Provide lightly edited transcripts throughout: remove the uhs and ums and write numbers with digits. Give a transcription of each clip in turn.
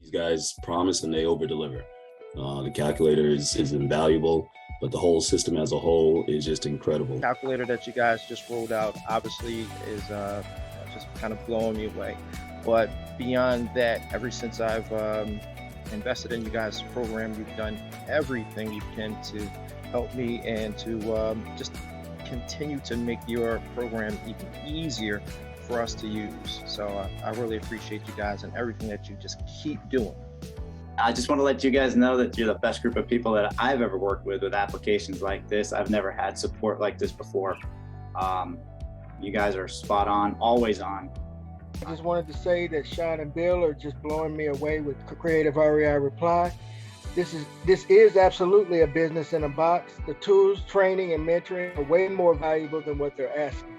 These guys promise and they over-deliver. The calculator is invaluable, but the whole system as a whole is just incredible. The calculator that you guys just rolled out obviously is just kind of blowing me away. But beyond that, ever since I've invested in you guys' program, you've done everything you can to help me and to just continue to make your program even easier for us to use. So I really appreciate you guys and everything that you just keep doing. I just want to let you guys know that you're the best group of people that I've ever worked with applications like this. I've never had support like this before. You guys are spot on, always on. I just wanted to say that Sean and Bill are just blowing me away with Creative REI Reply. This is absolutely a business in a box. The tools, training, and mentoring are way more valuable than what they're asking.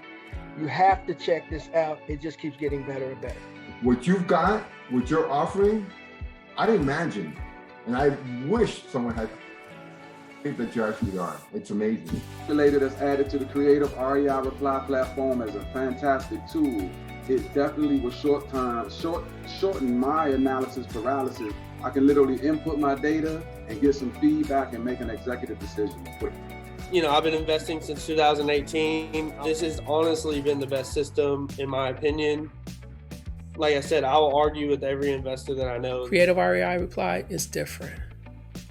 You have to check this out. It just keeps getting better and better. What you've got, what you're offering, I imagine, and I wish someone had that you actually are. It's amazing. Calculator that's added to the Creative REI Reply platform as a fantastic tool. It definitely will shorten my analysis paralysis. I can literally input my data and get some feedback and make an executive decision quick. You know, I've been investing since 2018. This has honestly been the best system, in my opinion. Like I said, I will argue with every investor that I know. Creative REI Reply is different.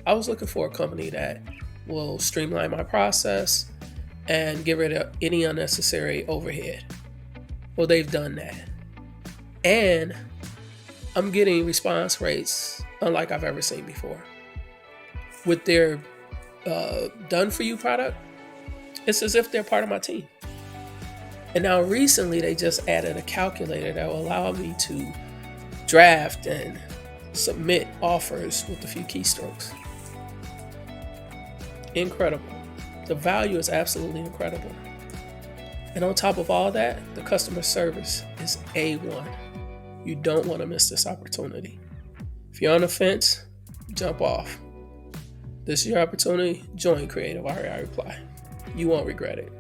I was looking for a company that will streamline my process and get rid of any unnecessary overhead. Well, they've done that. And I'm getting response rates unlike I've ever seen before. With their done-for-you product, it's as if they're part of my team. And now recently, they just added a calculator that will allow me to draft and submit offers with a few keystrokes. Incredible. The value is absolutely incredible. And on top of all that, the customer service is A1. You don't want to miss this opportunity. If you're on the fence, jump off. This is your opportunity. Join Creative REI Reply. You won't regret it.